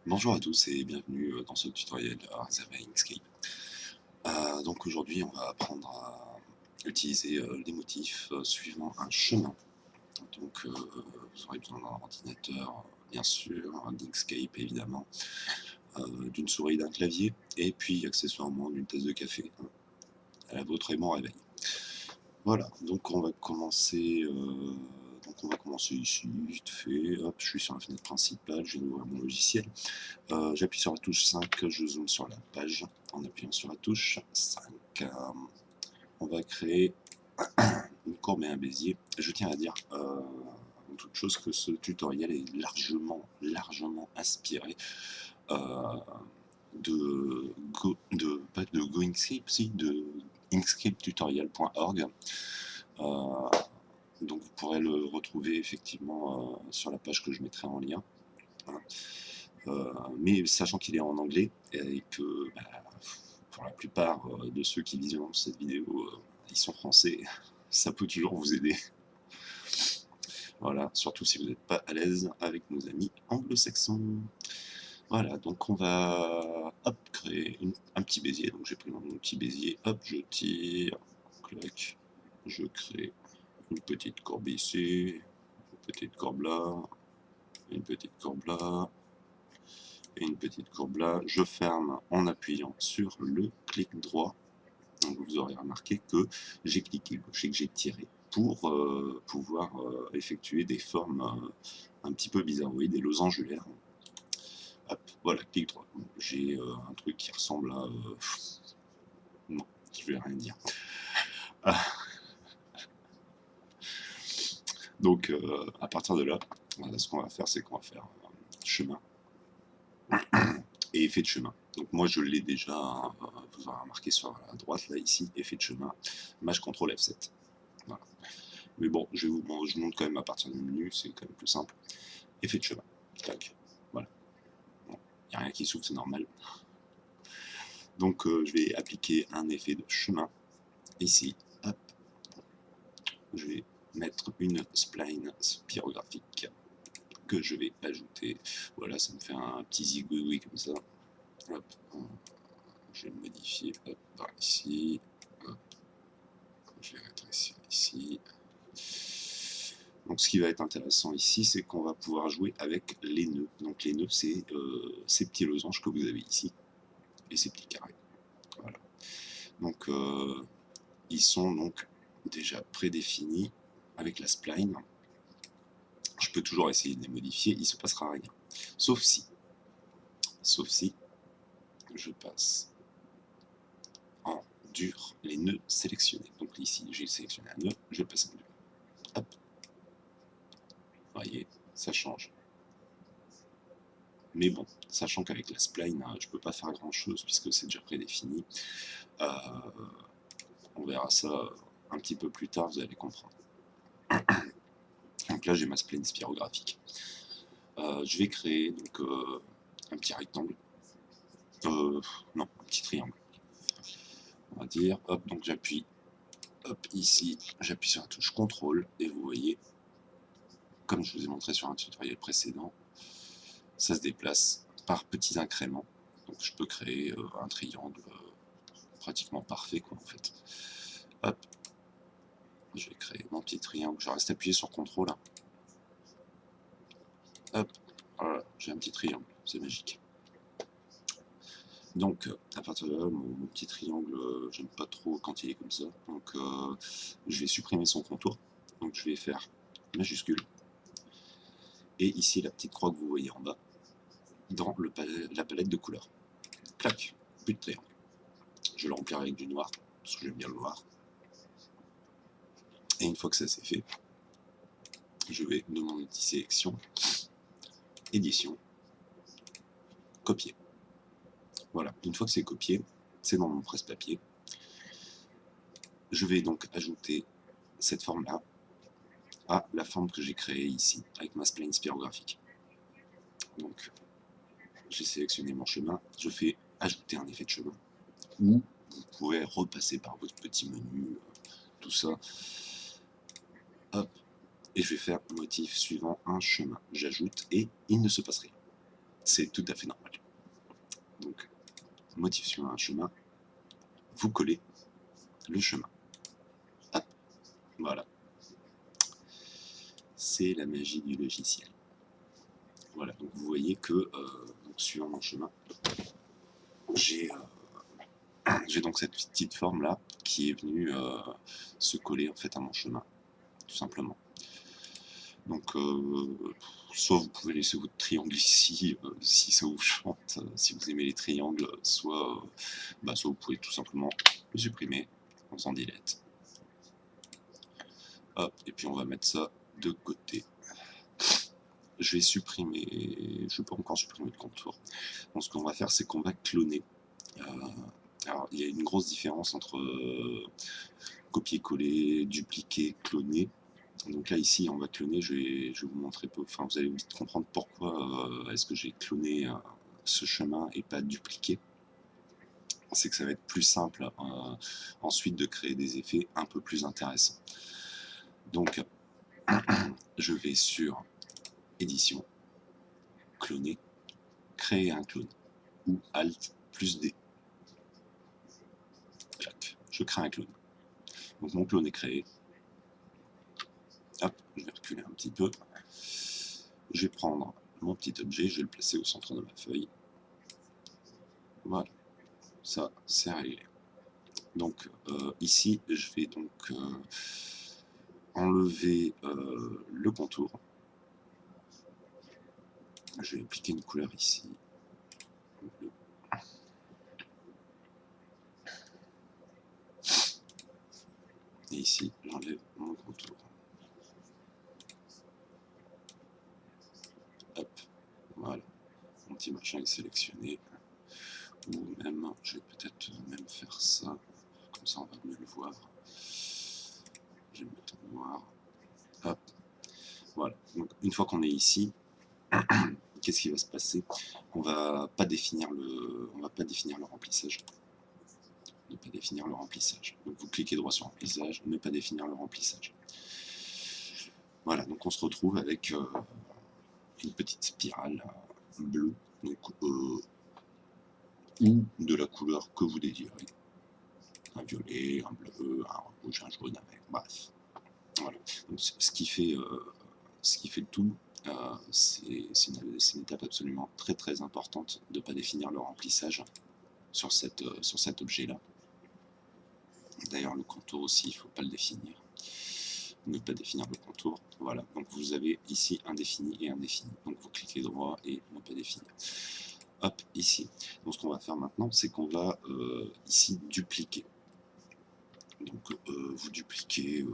Bonjour à tous et bienvenue dans ce tutoriel réservé à Inkscape. Donc aujourd'hui on va apprendre à utiliser les motifs suivant un chemin. Donc vous aurez besoin d'un ordinateur bien sûr, d'Inkscape évidemment, d'une souris, d'un clavier et puis accessoirement d'une tasse de café à la vôtre et mon réveil. Voilà, donc on va commencer ici, vite fait. Hop, je suis sur la fenêtre principale, je viens d'ouvrir mon logiciel. J'appuie sur la touche 5, je zoome sur la page en appuyant sur la touche 5. On va créer une courbe et un bézier. Je tiens à dire avant toute chose que ce tutoriel est largement inspiré euh, pas de GoInkscape, si, de inkscapetutorial.org. Euh, donc vous pourrez le retrouver effectivement sur la page que je mettrai en lien. Hein. Mais sachant qu'il est en anglais et que pour la plupart de ceux qui visionneront cette vidéo, ils sont français, ça peut toujours vous aider. Voilà, surtout si vous n'êtes pas à l'aise avec nos amis anglo-saxons. Voilà, donc on va créer un petit bézier. Donc j'ai pris mon petit bézier, hop, je tire, clac, je crée une petite courbe ici, une petite courbe là, une petite courbe là, et une petite courbe là. Je ferme en appuyant sur le clic droit. Donc vous aurez remarqué que j'ai cliqué gauche et que j'ai tiré pour pouvoir effectuer des formes un petit peu bizarres, vous voyez, des losangulaires. Hop, voilà, clic droit. J'ai un truc qui ressemble à... non, je vais rien dire. Ah, donc à partir de là, voilà, ce qu'on va faire, c'est qu'on va faire chemin et effet de chemin. Donc moi je l'ai déjà, vous aurez remarqué sur la droite là ici, effet de chemin, Maj CTRL F7. Voilà. Mais bon, je vous montre quand même à partir du menu, c'est quand même plus simple. Effet de chemin. Tac. Voilà. Bon, il n'y a rien qui s'ouvre, c'est normal. Donc je vais appliquer un effet de chemin ici. Hop. Je vais mettre une spline spirographique que je vais ajouter. Voilà, ça me fait un petit zigouigoui comme ça. Hop. Je vais le modifier. Hop, par ici. Hop. Je vais rétrécir ici. Donc ce qui va être intéressant ici, c'est qu'on va pouvoir jouer avec les nœuds. Donc les nœuds, c'est ces petits losanges que vous avez ici, et ces petits carrés. Voilà. Donc ils sont donc déjà prédéfinis avec la spline. Je peux toujours essayer de les modifier, il ne se passera rien. Sauf si je passe en dur les nœuds sélectionnés. Donc ici, j'ai sélectionné un nœud, je passe en dur. Hop. Vous voyez, ça change. Mais bon, sachant qu'avec la spline, je ne peux pas faire grand chose puisque c'est déjà prédéfini. On verra ça un petit peu plus tard, vous allez comprendre. Donc là, j'ai ma spline spirographique. Je vais créer donc un petit rectangle. Non, un petit triangle. On va dire, hop, donc j'appuie, hop, ici, j'appuie sur la touche CTRL et vous voyez, comme je vous ai montré sur un tutoriel précédent, ça se déplace par petits incréments. Donc je peux créer un triangle pratiquement parfait, quoi, en fait. Hop, je vais créer mon petit triangle. Je reste appuyé sur CTRL. Hein. Hop, voilà, j'ai un petit triangle, c'est magique. Donc, à partir de là, mon petit triangle, j'aime pas trop quand il est comme ça. Donc, je vais supprimer son contour. Donc, je vais faire majuscule. Et ici, la petite croix que vous voyez en bas, dans la palette de couleurs. Clac, plus de triangle. Je le remplirai avec du noir, parce que j'aime bien le noir. Et une fois que ça c'est fait, je vais de mon outil sélection, édition, copier. Voilà, une fois que c'est copié, c'est dans mon presse-papier. Je vais donc ajouter cette forme-là à la forme que j'ai créée ici, avec ma spline spirographique. Donc, j'ai sélectionné mon chemin, je fais ajouter un effet de chemin, ou vous pourrez repasser par votre petit menu, tout ça. Hop, et je vais faire motif suivant un chemin. J'ajoute et il ne se passe rien. C'est tout à fait normal. Donc, motif sur un chemin, vous collez le chemin. Hop, voilà. C'est la magie du logiciel. Voilà, donc vous voyez que, donc, suivant mon chemin, j'ai donc cette petite forme là qui est venue se coller en fait à mon chemin, tout simplement. Donc, soit vous pouvez laisser votre triangle ici, si ça vous chante, si vous aimez les triangles, soit vous pouvez tout simplement le supprimer en faisant delete. Hop, et puis on va mettre ça de côté. Je vais supprimer, je peux encore supprimer le contour. Donc ce qu'on va faire, c'est qu'on va cloner. Alors, il y a une grosse différence entre copier-coller, dupliquer, cloner. Donc là, ici, on va cloner. Je vais vous montrer, enfin, vous allez vite comprendre pourquoi est-ce que j'ai cloné ce chemin et pas dupliqué. C'est que ça va être plus simple ensuite de créer des effets un peu plus intéressants. Donc, je vais sur édition, cloner, créer un clone, ou Alt plus D. Clac, je crée un clone. Donc mon clone est créé. Hop, je vais reculer un petit peu. Je vais prendre mon petit objet, je vais le placer au centre de ma feuille. Voilà, ça c'est réglé. Donc ici, je vais donc enlever le contour. Je vais appliquer une couleur ici. Et ici, j'enlève mon contour. Hop, voilà. Mon petit machin est sélectionné. Ou même, je vais peut-être même faire ça. Comme ça, on va mieux le voir. Je vais le mettre en noir. Hop. Voilà. Donc, une fois qu'on est ici, qu'est-ce qui va se passer? On va pas définir le remplissage. Ne pas définir le remplissage. Donc vous cliquez droit sur remplissage, ne pas définir le remplissage. Voilà, donc on se retrouve avec une petite spirale bleue, donc, ou de la couleur que vous désirez. Un violet, un bleu, un rouge, un jaune, bref. Voilà. Donc, ce qui fait le tout, c'est une étape absolument très très importante de ne pas définir le remplissage sur cet objet-là. D'ailleurs, le contour aussi, il ne faut pas le définir. Ne pas définir le contour. Voilà, donc vous avez ici indéfini et indéfini. Donc vous cliquez droit et ne pas définir. Hop, ici. Donc ce qu'on va faire maintenant, c'est qu'on va ici dupliquer. Donc vous dupliquez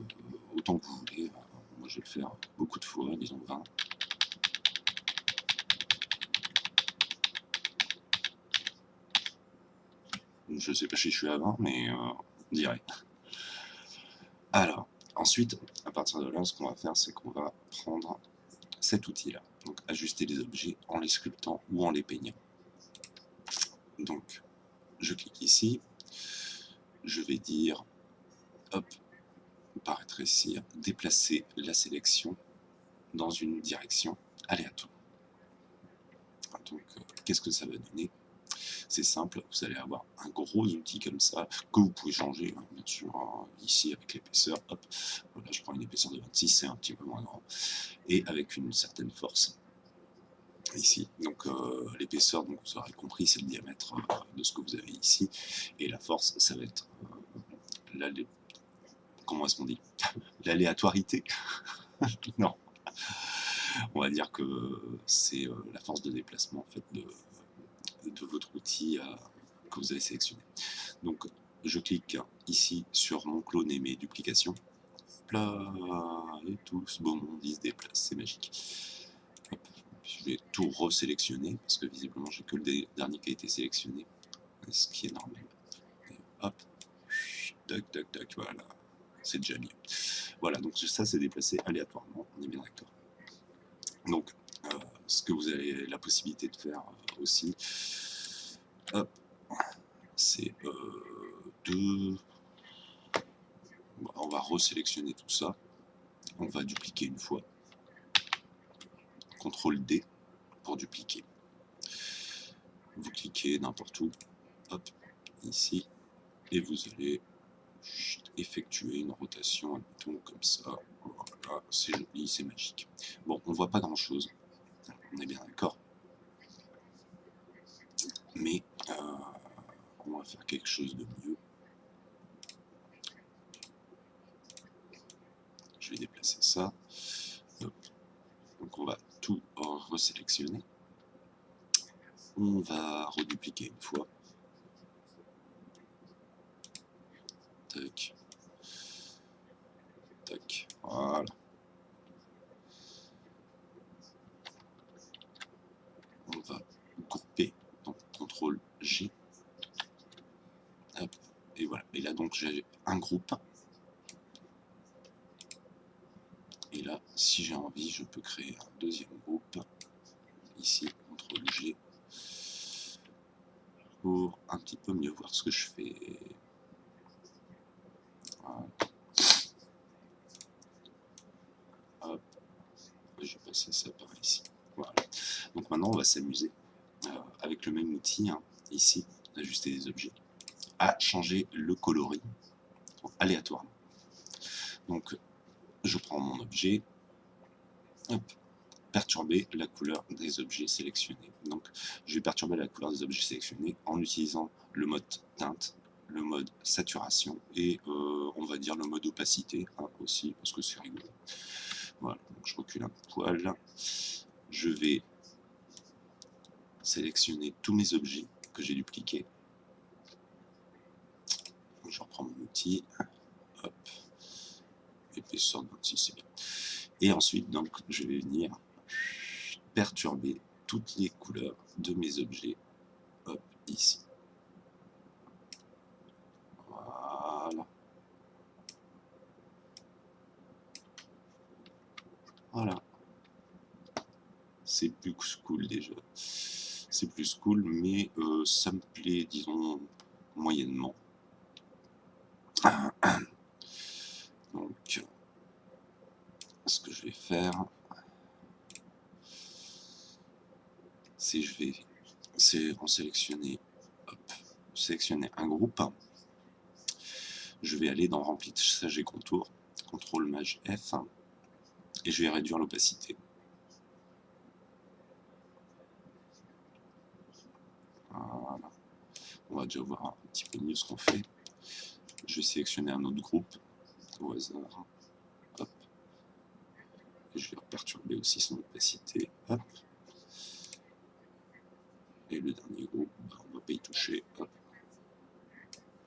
autant que vous voulez. Moi je vais le faire beaucoup de fois, disons 20. Je sais pas si je suis à 20, mais direct. Alors, ensuite, à partir de là, ce qu'on va faire, c'est qu'on va prendre cet outil-là. Donc ajuster les objets en les sculptant ou en les peignant. Donc, je clique ici. Je vais dire, hop, par rétrécir, déplacer la sélection dans une direction aléatoire. Donc, qu'est-ce que ça va donner? C'est simple, vous allez avoir un gros outil comme ça, que vous pouvez changer, hein, bien sûr, ici avec l'épaisseur, hop, voilà, je prends une épaisseur de 26, c'est un petit peu moins grand, et avec une certaine force, ici, donc l'épaisseur, donc vous aurez compris, c'est le diamètre de ce que vous avez ici, et la force, ça va être, comment est-ce qu'on dit? L'aléatorité. Non, on va dire que c'est la force de déplacement en fait, de votre outil que vous avez sélectionné. Donc je clique ici sur mon clone et mes duplications. Là, et tout ce beau monde il se déplace, c'est magique. Hop. Je vais tout resélectionner parce que visiblement j'ai que le dernier qui a été sélectionné, ce qui est normal. Et hop, tac tac tac, voilà, c'est déjà mieux. Voilà, donc ça c'est déplacé aléatoirement, on est bien d'accord. Donc ce que vous avez la possibilité de faire aussi, c'est on va resélectionner tout ça, on va dupliquer une fois, CTRL D pour dupliquer, cliquer n'importe où, hop, ici, et vous allez effectuer une rotation, admettons, comme ça. Voilà, c'est joli, c'est magique. Bon, on voit pas grand chose, on est bien d'accord, mais on va faire quelque chose de mieux. Je vais déplacer ça. Hop. Donc on va tout resélectionner. On va redupliquer une fois. Tac. Tac. Voilà. On va grouper. Donc CTRL G. Hop. Et voilà. Et là donc j'ai un groupe. Et là, si j'ai envie, je peux créer un deuxième groupe. Ici, CTRL G. Pour un petit peu mieux voir ce que je fais. Voilà. Hop. Je vais passer ça par ici. Voilà. Donc maintenant, on va s'amuser avec le même outil, hein, ici, ajuster les objets, à changer le coloris aléatoirement. Donc, je prends mon objet, hop, perturber la couleur des objets sélectionnés. Donc, je vais perturber la couleur des objets sélectionnés en utilisant le mode teinte, le mode saturation et on va dire le mode opacité hein, aussi, parce que c'est rigolo. Voilà, donc je recule un poil. Je vais sélectionner tous mes objets que j'ai dupliqués. Donc, je reprends mon outil. Hop. Épaisseur de 26, c'est bien. Et ensuite, donc, je vais venir perturber toutes les couleurs de mes objets. Hop, ici. Voilà. Voilà. C'est plus cool déjà. C'est plus cool, mais ça me plaît, disons, moyennement. Donc, ce que je vais faire, c'est en sélectionner, hop, sélectionner un groupe. Je vais aller dans remplissage et contours, CTRL Maj F, et je vais réduire l'opacité. Voilà. On va déjà voir un petit peu mieux ce qu'on fait. Je vais sélectionner un autre groupe au hasard. Hop. Et je vais perturber aussi son opacité. Hop. Et le dernier groupe, on ne va pas y toucher. Hop.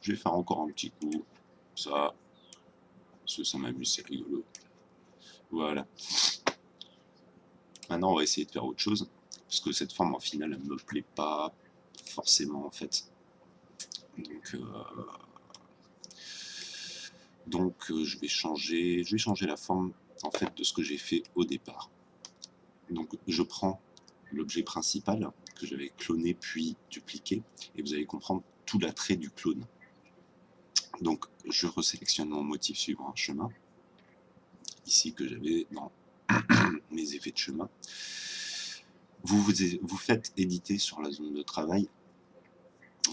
Je vais faire encore un petit coup. Ça, parce que ça m'amuse, c'est rigolo. Voilà. Maintenant, on va essayer de faire autre chose. Parce que cette forme, en finale, elle ne me plaît pas forcément, en fait. Donc, je vais changer la forme, en fait, de ce que j'ai fait au départ. Donc, je prends l'objet principal que j'avais cloné puis dupliqué, et vous allez comprendre tout l'attrait du clone. Donc, je resélectionne mon motif suivant un chemin, ici que j'avais dans mes effets de chemin. Vous faites éditer sur la zone de travail.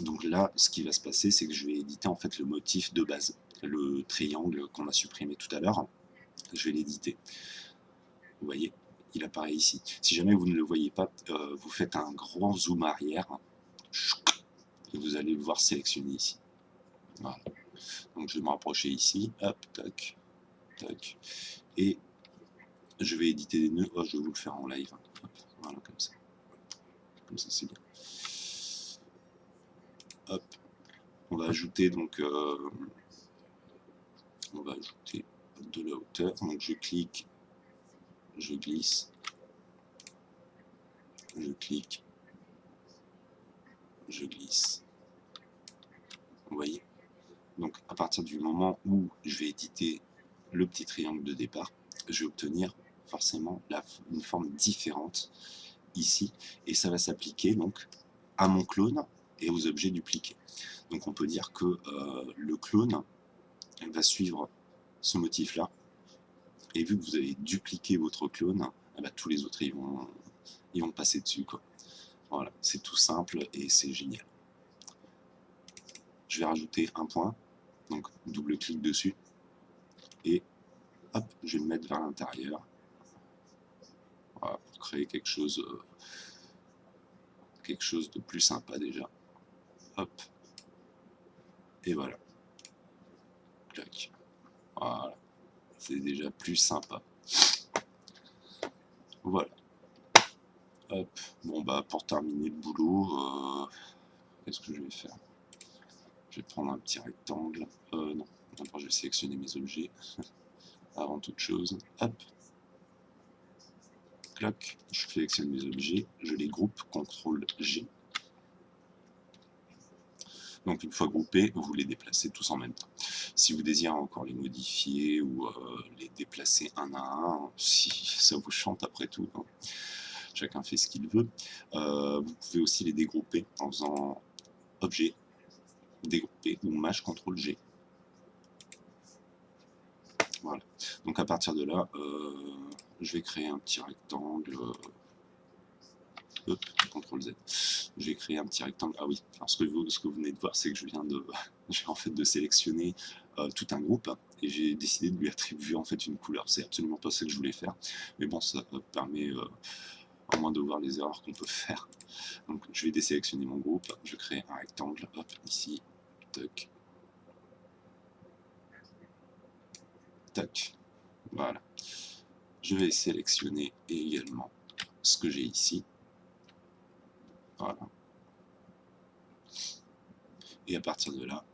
Donc là, ce qui va se passer, c'est que je vais éditer en fait le motif de base, le triangle qu'on a supprimé tout à l'heure. Je vais l'éditer. Vous voyez, il apparaît ici. Si jamais vous ne le voyez pas, vous faites un grand zoom arrière et vous allez le voir sélectionner ici. Voilà. Donc je vais me rapprocher ici, hop, tac, tac, et je vais éditer des nœuds. Oh, je vais vous le faire en live. Hop, voilà, comme ça. Comme ça, c'est bien. Hop. On va ajouter donc, on va ajouter de la hauteur. Donc je clique, je glisse, je clique, je glisse. Vous voyez? Donc à partir du moment où je vais éditer le petit triangle de départ, je vais obtenir forcément une forme différente ici, et ça va s'appliquer donc à mon clone et aux objets dupliqués. Donc on peut dire que le clone va suivre ce motif là, et vu que vous avez dupliqué votre clone, eh ben, tous les autres ils vont passer dessus, quoi. Voilà, c'est tout simple et c'est génial. Je vais rajouter un point, donc double-clic dessus, et hop, je vais le mettre vers l'intérieur. Voilà, pour créer quelque chose de plus sympa déjà. Hop, et voilà. Clac. Voilà, c'est déjà plus sympa. Voilà. Hop, bon bah pour terminer le boulot, qu'est-ce que je vais faire? Je vais prendre un petit rectangle. Non, d'abord je vais sélectionner mes objets avant toute chose. Hop, clac, je sélectionne mes objets, je les groupe, CTRL G. Donc une fois groupés, vous les déplacez tous en même temps. Si vous désirez encore les modifier ou les déplacer un à un, si ça vous chante après tout, hein, chacun fait ce qu'il veut, vous pouvez aussi les dégrouper en faisant objet, dégrouper ou maj CTRL G. Voilà. Donc à partir de là, je vais créer un petit rectangle. Hop, CTRL Z. Je vais créer un petit rectangle. Ah oui, alors ce que vous venez de voir, c'est que je viens en fait de sélectionner tout un groupe et j'ai décidé de lui attribuer en fait une couleur. C'est absolument pas ce que je voulais faire, mais bon, ça permet au moins de voir les erreurs qu'on peut faire. Donc je vais désélectionner mon groupe, je crée un rectangle, hop, ici, toc, toc, voilà. Je vais sélectionner également ce que j'ai ici, voilà. Et à partir de là,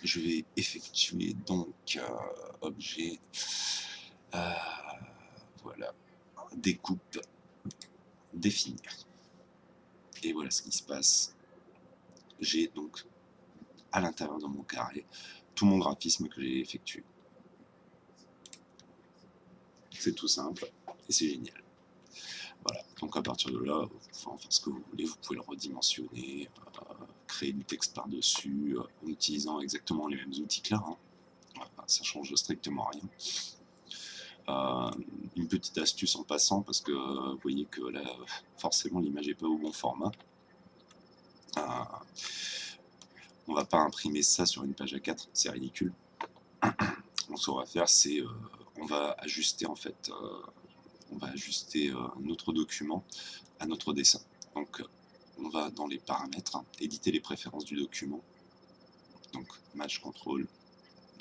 je vais effectuer donc objet, voilà, découpe, définir. Et voilà ce qui se passe. J'ai donc à l'intérieur de mon carré tout mon graphisme que j'ai effectué. C'est tout simple et c'est génial. Voilà, donc à partir de là, vous pouvez en faire ce que vous voulez, vous pouvez le redimensionner, créer du texte par-dessus, en utilisant exactement les mêmes outils que là. Hein. Ça change strictement rien. Une petite astuce en passant, parce que vous voyez que là, forcément, l'image n'est pas au bon format. On va pas imprimer ça sur une page A4, c'est ridicule. Donc ce qu'on va faire, c'est on va ajuster en fait, notre document à notre dessin. Donc on va dans les paramètres, éditer les préférences du document. Donc maj CTRL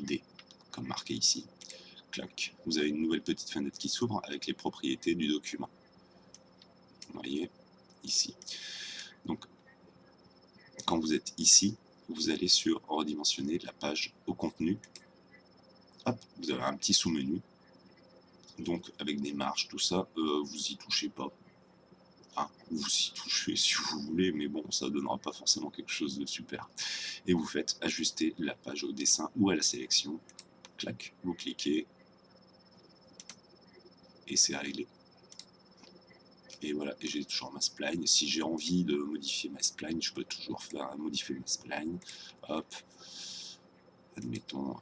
D, comme marqué ici. Clac. Vous avez une nouvelle petite fenêtre qui s'ouvre avec les propriétés du document. Vous voyez, ici. Donc, quand vous êtes ici, vous allez sur redimensionner la page au contenu. Hop, vous avez un petit sous-menu. Donc, avec des marges, tout ça, vous y touchez pas. Hein, vous y touchez si vous voulez, mais bon, ça donnera pas forcément quelque chose de super. Et vous faites ajuster la page au dessin ou à la sélection. Clac, vous cliquez. Et c'est réglé. Et voilà, et j'ai toujours ma spline. Si j'ai envie de modifier ma spline, je peux toujours faire modifier ma spline. Hop, admettons,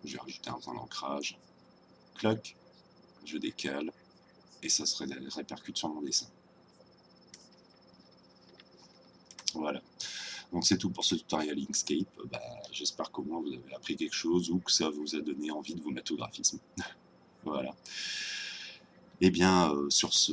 je vais rajouter un point d'ancrage. Clac, je décale, et ça se répercute sur mon dessin. Voilà. Donc c'est tout pour ce tutoriel Inkscape. J'espère qu'au moins vous avez appris quelque chose ou que ça vous a donné envie de vous mettre au graphisme. Voilà. Et bien, sur ce,